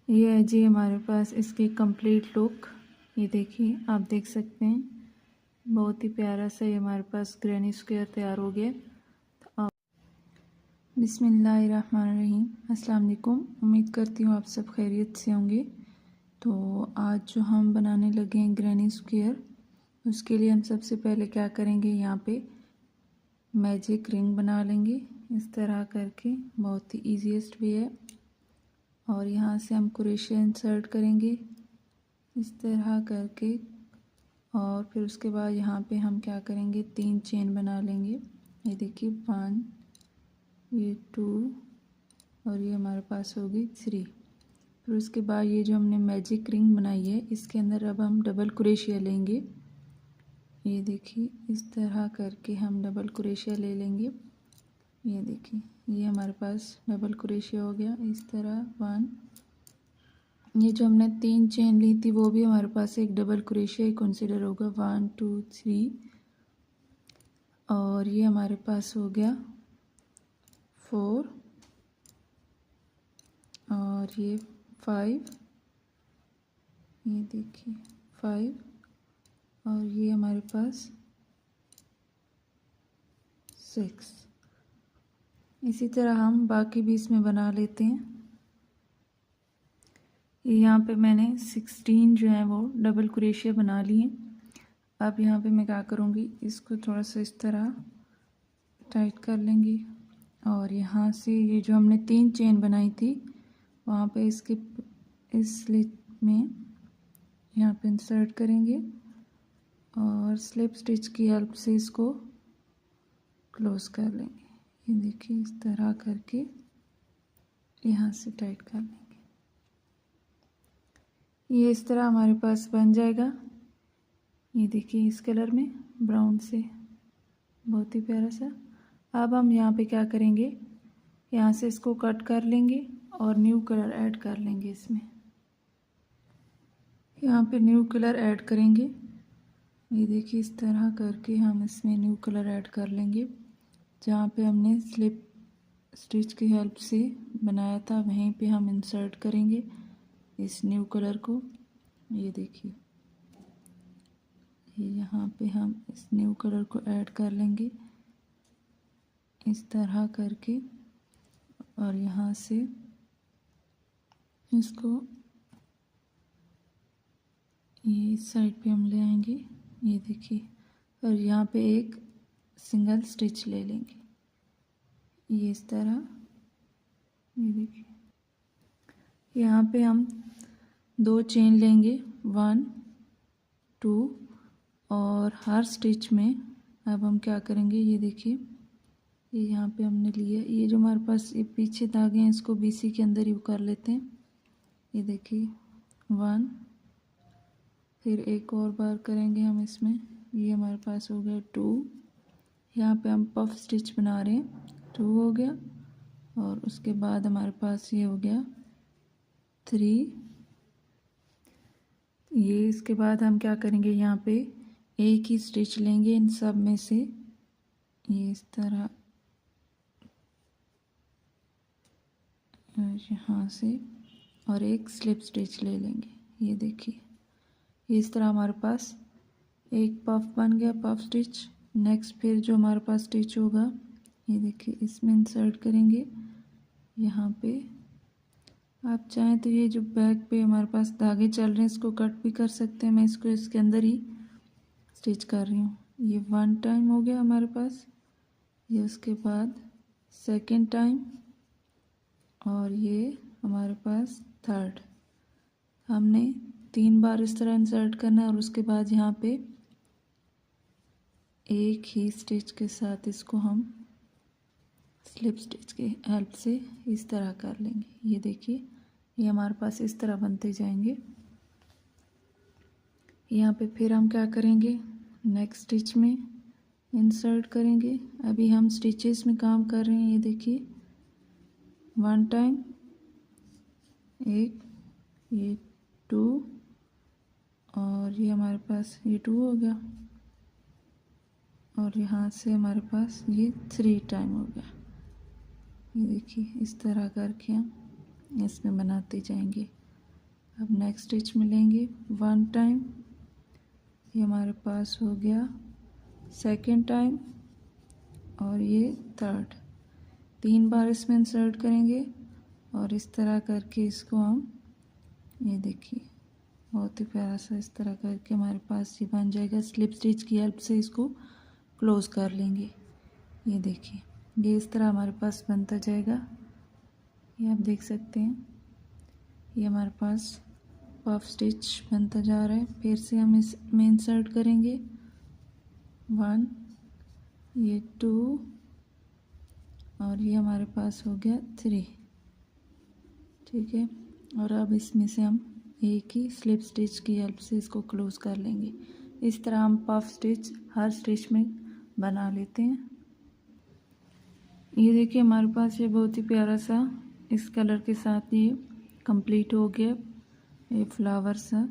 ये है जी हमारे पास इसकी कंप्लीट लुक। ये देखिए, आप देख सकते हैं बहुत ही प्यारा सा ये हमारे पास ग्रैनी स्क्वायर तैयार हो गया। तो आप बिस्मिल्लाहिर्रहमानिर्रहीम, अस्सलाम वालेकुम। उम्मीद करती हूँ आप सब खैरियत से होंगे। तो आज जो हम बनाने लगे हैं ग्रैनी स्क्वायर, उसके लिए हम सबसे पहले क्या करेंगे, यहाँ पे मैजिक रिंग बना लेंगे इस तरह करके। बहुत ही ईजीएस्ट वे है। और यहाँ से हम क्रोशिया इंसर्ट करेंगे इस तरह करके। और फिर उसके बाद यहाँ पे हम क्या करेंगे, 3 चेन बना लेंगे। ये देखिए 1, ये 2 और ये हमारे पास होगी 3। फिर उसके बाद ये जो हमने मैजिक रिंग बनाई है, इसके अंदर अब हम डबल क्रोशिया लेंगे। ये देखिए इस तरह करके हम डबल क्रोशिया ले लेंगे। ये देखिए, ये हमारे पास डबल क्रोशिया हो गया इस तरह 1। ये जो हमने 3 चेन ली थी वो भी हमारे पास एक डबल क्रोशिया ही कंसीडर होगा, 1 2 3। और ये हमारे पास हो गया 4 और ये 5। ये देखिए 5 और ये हमारे पास 6। इसी तरह हम बाकी भी इसमें बना लेते हैं। यहाँ पे मैंने 16 जो है वो डबल क्रोशिया बना लिए। अब यहाँ पे मैं क्या करूँगी, इसको थोड़ा सा इस तरह टाइट कर लेंगी। और यहाँ से ये जो हमने 3 चेन बनाई थी वहाँ पे इसके इस स्लिट में यहाँ पे इंसर्ट करेंगे और स्लिप स्टिच की हेल्प से इसको क्लोज कर लेंगे। ये देखिए इस तरह करके यहाँ से टाइट कर लेंगे। ये इस तरह हमारे पास बन जाएगा। ये देखिए इस कलर में ब्राउन से, बहुत ही प्यारा सा। अब हम यहाँ पे क्या करेंगे, यहाँ से इसको कट कर लेंगे और न्यू कलर ऐड कर लेंगे इसमें। यहाँ पे न्यू कलर ऐड करेंगे। ये देखिए इस तरह करके हम इसमें न्यू कलर ऐड कर लेंगे। जहाँ पे हमने स्लिप स्टिच की हेल्प से बनाया था वहीं पे हम इंसर्ट करेंगे इस न्यू कलर को। ये देखिए, ये यहाँ पे हम इस न्यू कलर को ऐड कर लेंगे इस तरह करके। और यहाँ से इसको ये इस साइड पे हम ले आएंगे। ये देखिए, और यहाँ पे एक सिंगल स्टिच ले लेंगे ये इस तरह। ये देखिए, यहाँ पे हम 2 चेन लेंगे, 1 2 और हर स्टिच में अब हम क्या करेंगे, ये देखिए ये यहाँ पे हमने लिया। ये जो हमारे पास ये पीछे धागे हैं इसको बीसी के अंदर ही कर लेते हैं। ये देखिए 1, फिर एक और बार करेंगे हम इसमें। ये हमारे पास हो गया 2। यहाँ पे हम पफ स्टिच बना रहे हैं, 2 हो गया। और उसके बाद हमारे पास ये हो गया 3। ये इसके बाद हम क्या करेंगे, यहाँ पे एक ही स्टिच लेंगे इन सब में से, ये इस तरह यहाँ से, और एक स्लिप स्टिच ले लेंगे। ये देखिए, ये इस तरह हमारे पास एक पफ बन गया, पफ स्टिच। नेक्स्ट फिर जो हमारे पास स्टिच होगा, ये देखिए इसमें इंसर्ट करेंगे। यहाँ पे आप चाहें तो ये जो बैक पे हमारे पास धागे चल रहे हैं इसको कट भी कर सकते हैं। मैं इसको इसके अंदर ही स्टिच कर रही हूँ। ये 1 टाइम हो गया हमारे पास, ये उसके बाद 2nd टाइम, और ये हमारे पास 3rd। हमने 3 बार इस तरह इंसर्ट करना है और उसके बाद यहाँ पे एक ही स्टिच के साथ इसको हम स्लिप स्टिच की हेल्प से इस तरह कर लेंगे। ये देखिए, ये हमारे पास इस तरह बनते जाएंगे। यहाँ पे फिर हम क्या करेंगे, नेक्स्ट स्टिच में इंसर्ट करेंगे। अभी हम स्टिचेस में काम कर रहे हैं। ये देखिए 1 टाइम, एक, ये 2 और ये हमारे पास ये 2 हो गया। और यहाँ से हमारे पास ये 3 टाइम हो गया। ये देखिए इस तरह करके हम इसमें बनाते जाएंगे। अब नेक्स्ट स्टिच में लेंगे 1 टाइम, ये हमारे पास हो गया 2nd टाइम और ये 3rd। 3 बार इसमें इंसर्ट करेंगे और इस तरह करके इसको हम, ये देखिए बहुत ही प्यारा सा इस तरह करके हमारे पास ये बन जाएगा। स्लिप स्टिच की हेल्प से इसको क्लोज कर लेंगे। ये देखिए ये इस तरह हमारे पास बनता जाएगा। ये आप देख सकते हैं ये हमारे पास पफ स्टिच बनता जा रहा है। फिर से हम इसमें इंसर्ट करेंगे 1, ये 2 और ये हमारे पास हो गया 3, ठीक है। और अब इसमें से हम एक ही स्लिप स्टिच की हेल्प से इसको क्लोज कर लेंगे। इस तरह हम पफ स्टिच हर स्टिच में बना लेते हैं। ये देखिए हमारे पास ये बहुत ही प्यारा सा इस कलर के साथ ये कंप्लीट हो गया, ये फ्लावर सा।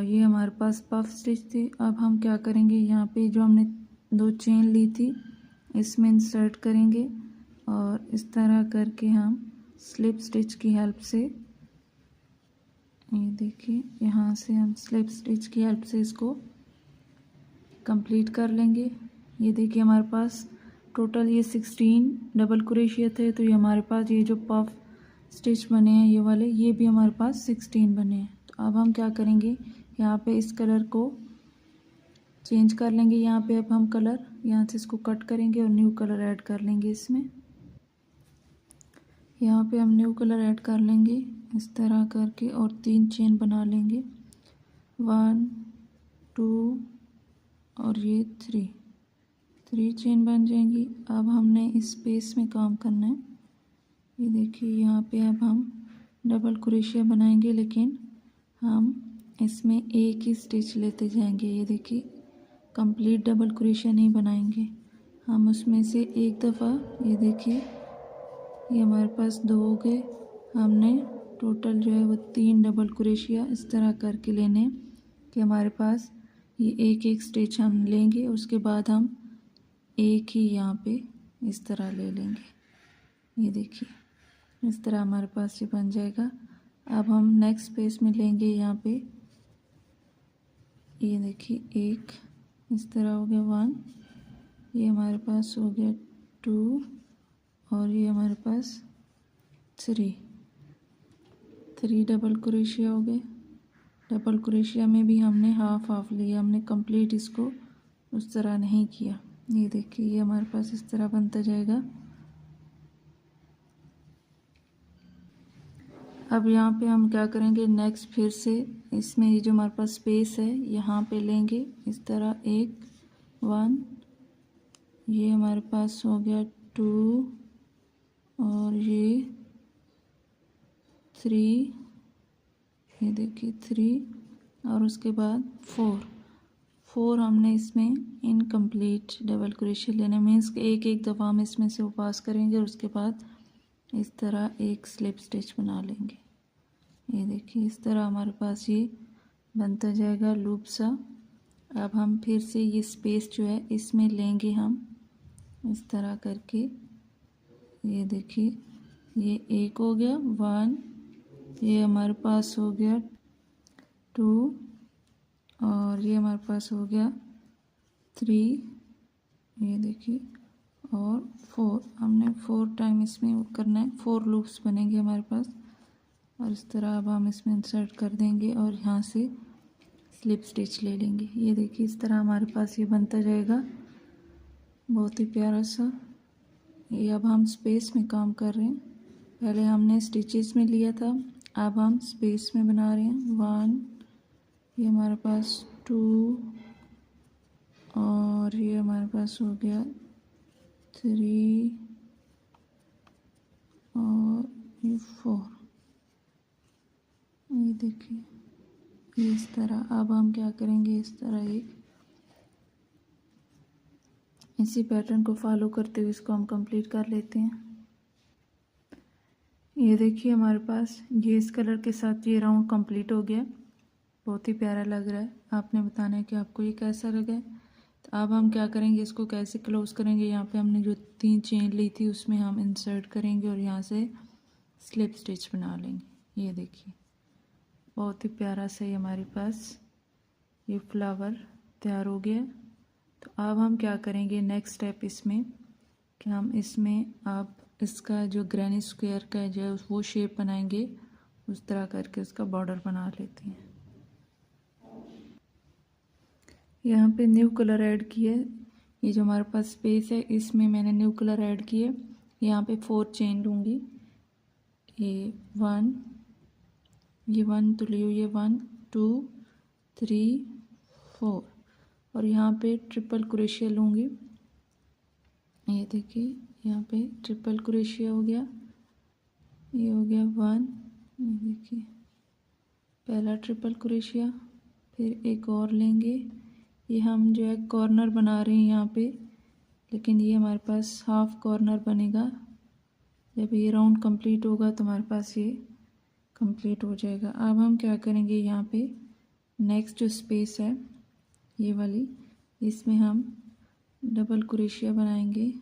ये हमारे पास पफ स्टिच थी। अब हम क्या करेंगे, यहाँ पे जो हमने 2 चेन ली थी इसमें इंसर्ट करेंगे और इस तरह करके हम स्लिप स्टिच की हेल्प से, ये देखिए यहाँ से हम स्लिप स्टिच की हेल्प से इसको कंप्लीट कर लेंगे। ये देखिए हमारे पास टोटल ये 16 डबल क्रोशिया थे, तो ये हमारे पास ये जो पफ स्टिच बने हैं ये वाले, ये भी हमारे पास 16 बने हैं। तो अब हम क्या करेंगे, यहाँ पे इस कलर को चेंज कर लेंगे। यहाँ पे अब हम कलर यहाँ से इसको कट करेंगे और न्यू कलर ऐड कर लेंगे इसमें। यहाँ पे हम न्यू कलर ऐड कर लेंगे इस तरह करके और 3 चेन बना लेंगे, 1 2 और ये 3 चेन बन जाएंगी। अब हमने इस स्पेस में काम करना है। ये देखिए यहाँ पे अब हम डबल क्रोशिया बनाएंगे, लेकिन हम इसमें एक ही स्टिच लेते जाएंगे। ये देखिए कंप्लीट डबल क्रोशिया नहीं बनाएंगे हम, उसमें से एक दफ़ा, ये देखिए ये हमारे पास 2 हो गए। हमने टोटल जो है वो 3 डबल क्रोशिया इस तरह करके लेने कि हमारे पास ये एक स्टिच हम लेंगे, उसके बाद हम एक ही यहाँ पे इस तरह ले लेंगे। ये देखिए इस तरह हमारे पास ये बन जाएगा। अब हम नेक्स्ट पेज में लेंगे यहाँ पे, ये देखिए एक इस तरह हो गया 1, ये हमारे पास हो गया 2 और ये हमारे पास 3 डबल क्रोशिया हो गए। डबल क्रोशिया में भी हमने हाफ हाफ लिया, हमने कंप्लीट इसको उस तरह नहीं किया। ये देखिए ये हमारे पास इस तरह बनता जाएगा। अब यहाँ पे हम क्या करेंगे, नेक्स्ट फिर से इसमें ये जो हमारे पास स्पेस है यहाँ पे लेंगे इस तरह 1 ये हमारे पास हो गया 2 और ये 3, ये देखिए 3 और उसके बाद 4 हमने इसमें इनकम्प्लीट डबल क्रोशिया लेने, मीन्स एक दफ़ा हम इसमें से वो पास करेंगे और उसके बाद इस तरह एक स्लिप स्टिच बना लेंगे। ये देखिए इस तरह हमारे पास ये बनता जाएगा लूप सा। अब हम फिर से ये स्पेस जो है इसमें लेंगे हम इस तरह करके। ये देखिए ये एक हो गया 1, ये हमारे पास हो गया 2 और ये हमारे पास हो गया 3, ये देखिए और 4। हमने 4 टाइम इसमें करना है, 4 लूप्स बनेंगे हमारे पास। और इस तरह अब हम इसमें इंसर्ट कर देंगे और यहाँ से स्लिप स्टिच ले लेंगे। ये देखिए इस तरह हमारे पास ये बनता जाएगा, बहुत ही प्यारा सा। ये अब हम स्पेस में काम कर रहे हैं, पहले हमने स्टिचेस में लिया था, अब हम स्पेस में बना रहे हैं। 1 ये हमारे पास 2 और ये हमारे पास हो गया 3 और ये 4। ये देखिए इस तरह। अब हम क्या करेंगे, इस तरह इसी पैटर्न को फॉलो करते हुए इसको हम कंप्लीट कर लेते हैं। ये देखिए हमारे पास ये इस कलर के साथ ये राउंड कंप्लीट हो गया, बहुत ही प्यारा लग रहा है। आपने बताना है कि आपको ये कैसा लगा है। तो अब हम क्या करेंगे, इसको कैसे क्लोज करेंगे। यहाँ पे हमने जो 3 चेन ली थी उसमें हम इंसर्ट करेंगे और यहाँ से स्लिप स्टिच बना लेंगे। ये देखिए बहुत ही प्यारा सा ये हमारे पास ये फ्लावर तैयार हो गया। तो अब हम क्या करेंगे, नेक्स्ट स्टेप इसमें कि हम इसमें अब इसका जो ग्रैनी स्क्वायर का जो वो शेप बनाएंगे, उस तरह करके उसका बॉर्डर बना लेते हैं। यहाँ पे न्यू कलर ऐड किया, ये जो हमारे पास स्पेस है इसमें मैंने न्यू कलर ऐड किए। यहाँ पे 4 चेन लूँगी, ये 1, ये 1 तो लियो, ये 1 2 3 4, और यहाँ पे ट्रिपल क्रोशिया लूँगी। ये देखिए यहाँ पे ट्रिपल क्रोशिया हो गया, ये हो गया 1, ये देखिए पहला ट्रिपल क्रोशिया, फिर एक और लेंगे। ये हम जो है कॉर्नर बना रहे हैं यहाँ पे, लेकिन ये हमारे पास हाफ कॉर्नर बनेगा। जब ये राउंड कंप्लीट होगा तो हमारे पास ये कंप्लीट हो जाएगा। अब हम क्या करेंगे, यहाँ पे नेक्स्ट जो स्पेस है ये वाली, इसमें हम डबल क्रोशिया बनाएंगे।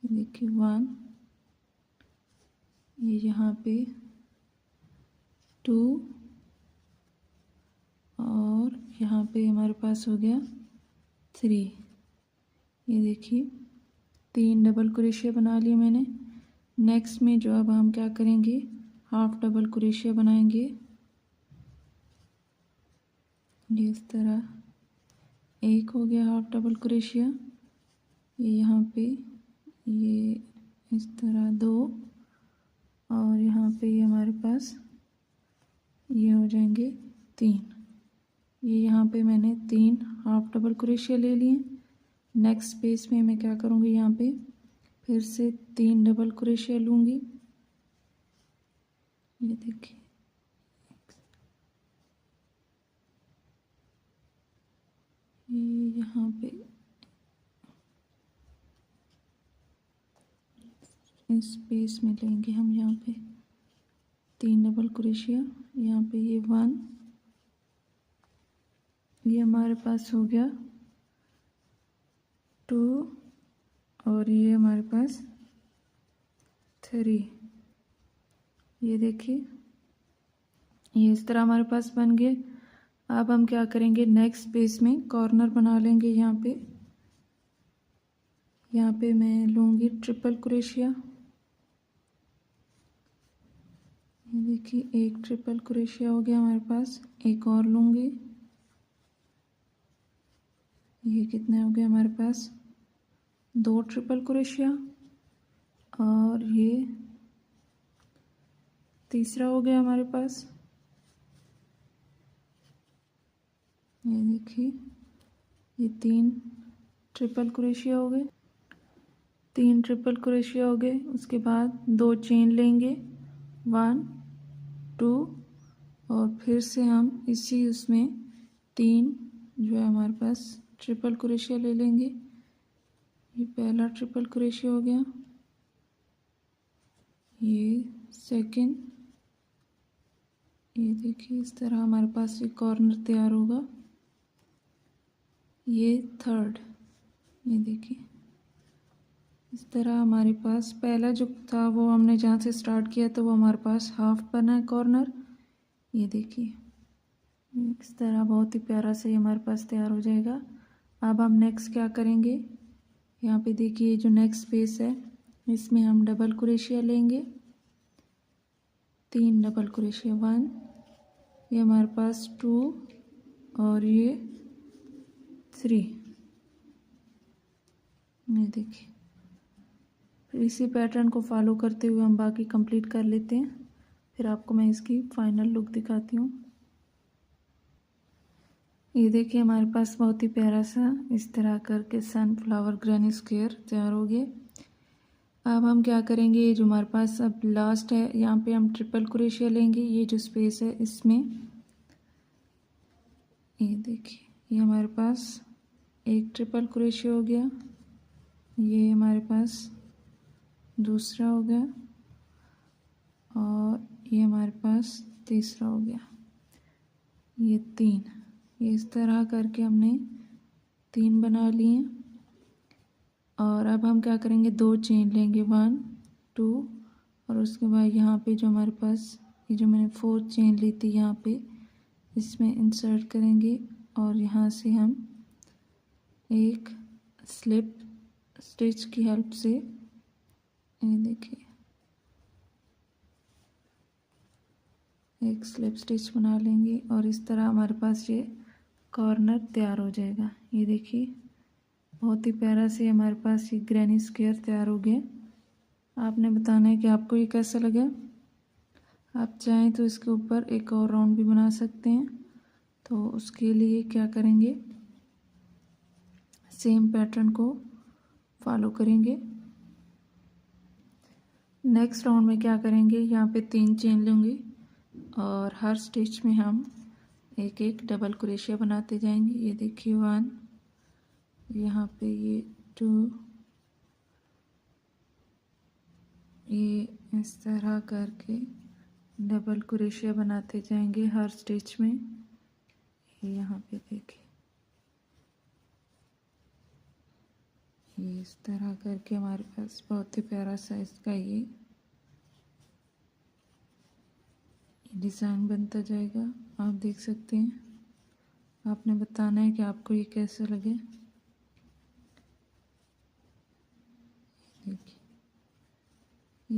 देखिए 1, ये यहाँ पे 2, और यहाँ पे हमारे पास हो गया 3। ये देखिए 3 डबल क्रोशिया बना लिए मैंने। नेक्स्ट में जो अब हम क्या करेंगे, हाफ डबल क्रोशिया बनाएंगे। ये इस तरह एक हो गया हाफ डबल क्रोशिया, ये यहाँ पे ये इस तरह 2, और यहाँ पे ये हमारे पास ये हो जाएंगे 3। ये यहाँ पे मैंने 3 हाफ डबल क्रोशिया ले लिए। नेक्स्ट स्पेस में मैं क्या करूँगी, यहाँ पे फिर से 3 डबल क्रोशिया लूँगी। ये देखिए ये यहाँ पे इस स्पेस में लेंगे हम, यहाँ पे 3 डबल क्रोशिया, यहाँ पे ये 1, ये हमारे पास हो गया 2, और ये हमारे पास 3। ये देखिए ये इस तरह हमारे पास बन गए। अब हम क्या करेंगे, नेक्स्ट स्पेस में कॉर्नर बना लेंगे। यहाँ पे मैं लूँगी ट्रिपल क्रोशिया। ये देखिए एक ट्रिपल क्रोशिया हो गया हमारे पास, एक और लूँगी। ये कितने हो गए हमारे पास, 2 ट्रिपल क्रोशिया, और ये तीसरा हो गया हमारे पास। ये देखिए ये 3 ट्रिपल क्रोशिया हो गए, 3 ट्रिपल क्रोशिया हो गए। उसके बाद 2 चेन लेंगे, 1 2, और फिर से हम इसी उसमें 3 जो है हमारे पास ट्रिपल क्रोशिया ले लेंगे। ये पहला ट्रिपल क्रोशिया हो गया, ये सेकंड, ये देखिए इस तरह हमारे पास एक कॉर्नर तैयार होगा। ये थर्ड, ये देखिए इस तरह हमारे पास पहला जो था वो हमने जहाँ से स्टार्ट किया तो वो हमारे पास हाफ बना है कॉर्नर। ये देखिए इस तरह बहुत ही प्यारा से हमारे पास तैयार हो जाएगा। अब हम नेक्स्ट क्या करेंगे, यहाँ पे देखिए जो नेक्स्ट स्पेस है इसमें हम डबल क्रोशिया लेंगे, 3 डबल क्रोशिया, 1, ये हमारे पास 2, और ये 3। ये देखिए फिर इसी पैटर्न को फॉलो करते हुए हम बाकी कंप्लीट कर लेते हैं, फिर आपको मैं इसकी फाइनल लुक दिखाती हूँ। ये देखिए हमारे पास बहुत ही प्यारा सा इस तरह करके सनफ्लावर ग्रैनी स्क्वायर तैयार हो गए। अब हम क्या करेंगे, ये जो हमारे पास अब लास्ट है यहाँ पे हम ट्रिपल क्रोशिया लेंगे। ये जो स्पेस है इसमें ये देखिए ये हमारे पास एक ट्रिपल क्रोशिया हो गया, ये हमारे पास दूसरा हो गया, और ये हमारे पास तीसरा हो गया, ये 3। ये इस तरह करके हमने 3 बना लिए। और अब हम क्या करेंगे, 2 चेन लेंगे, 1 2, और उसके बाद यहाँ पे जो हमारे पास ये जो मैंने 4 चेन ली थी यहाँ पे इसमें इंसर्ट करेंगे और यहाँ से हम एक स्लिप स्टिच की हेल्प से ये देखिए एक स्लिप स्टिच बना लेंगे और इस तरह हमारे पास ये कॉर्नर तैयार हो जाएगा। ये देखिए बहुत ही प्यारा से हमारे पास ये ग्रैनी स्क्वायर तैयार हो गया। आपने बताना है कि आपको ये कैसा लगा। आप चाहें तो इसके ऊपर एक और राउंड भी बना सकते हैं। तो उसके लिए क्या करेंगे, सेम पैटर्न को फॉलो करेंगे। नेक्स्ट राउंड में क्या करेंगे, यहाँ पे 3 चेन लेंगे और हर स्टिच में हम एक एक डबल क्रोशिया बनाते जाएंगे। ये देखिए 1, यहाँ पे ये 2, ये इस तरह करके डबल क्रोशिया बनाते जाएंगे हर स्टिच में। ये यहाँ पे देखिए ये इस तरह करके हमारे पास बहुत ही प्यारा साइज का ये डिज़ाइन बनता जाएगा। आप देख सकते हैं। आपने बताना है कि आपको ये कैसा लगे। देखिए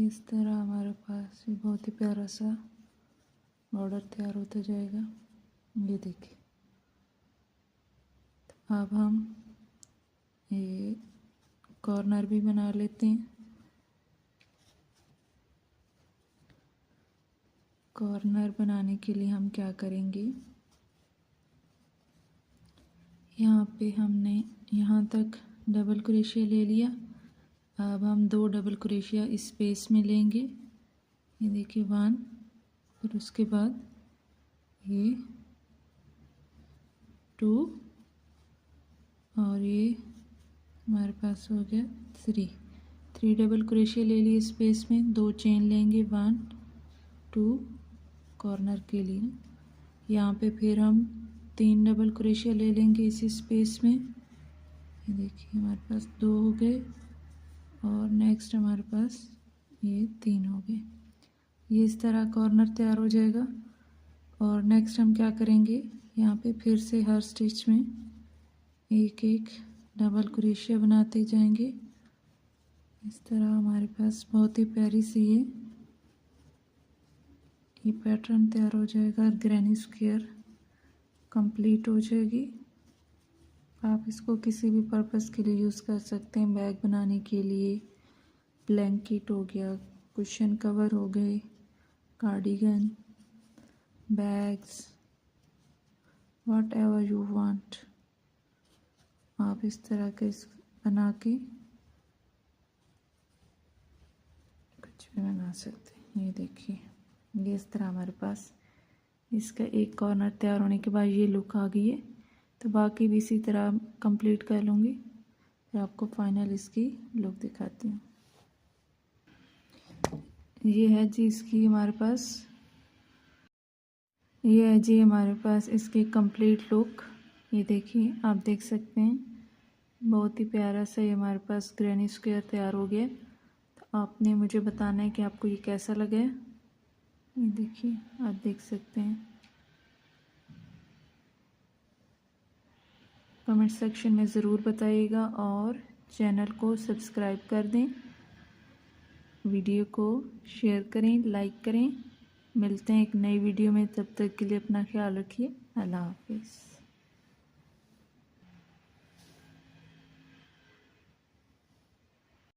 इस तरह हमारे पास ये बहुत ही प्यारा सा बॉर्डर तैयार होता जाएगा। ये देखिए तो अब हम ये कॉर्नर भी बना लेते हैं। कॉर्नर बनाने के लिए हम क्या करेंगे, यहाँ पे हमने यहाँ तक डबल क्रोशिया ले लिया। अब हम 2 डबल क्रोशिया इस स्पेस में लेंगे। ये देखिए 1 और उसके बाद ये 2 और ये हमारे पास हो गया 3 डबल क्रोशिया ले लिए स्पेस में। 2 चेन लेंगे 1 2 कॉर्नर के लिए। यहाँ पे फिर हम 3 डबल क्रोशिया ले लेंगे इसी स्पेस में। ये देखिए हमारे पास 2 हो गए और नेक्स्ट हमारे पास ये 3 हो गए। ये इस तरह कॉर्नर तैयार हो जाएगा। और नेक्स्ट हम क्या करेंगे, यहाँ पे फिर से हर स्टिच में एक एक डबल क्रोशिया बनाते जाएंगे। इस तरह हमारे पास बहुत ही प्यारी सी ये पैटर्न तैयार हो जाएगा। ग्रैनी स्क्वायर कंप्लीट हो जाएगी। आप इसको किसी भी पर्पस के लिए यूज़ कर सकते हैं। बैग बनाने के लिए, ब्लैंकेट हो गया, कुशन कवर हो गए, cardigan, bags, what ever you want. आप इस तरह का बना के कुछ भी बना सकते हैं। ये देखिए ये इस तरह हमारे पास इसका एक कॉर्नर तैयार होने के बाद ये लुक आ गई है। तो बाकी भी इसी तरह कंप्लीट कर लूँगी, फिर आपको फाइनल इसकी लुक दिखाती हूँ। ये है जी इसकी हमारे पास, ये है जी हमारे पास इसकी कंप्लीट लुक। ये देखिए आप देख सकते हैं बहुत ही प्यारा सा ये हमारे पास ग्रैनी स्क्वायर तैयार हो गया। तो आपने मुझे बताना है कि आपको ये कैसा लगा है। ये देखिए आप देख सकते हैं। कमेंट सेक्शन में ज़रूर बताइएगा और चैनल को सब्सक्राइब कर दें, वीडियो को शेयर करें, लाइक करें। मिलते हैं एक नई वीडियो में, तब तक के लिए अपना ख्याल रखिए। अल्लाह हाफिज़।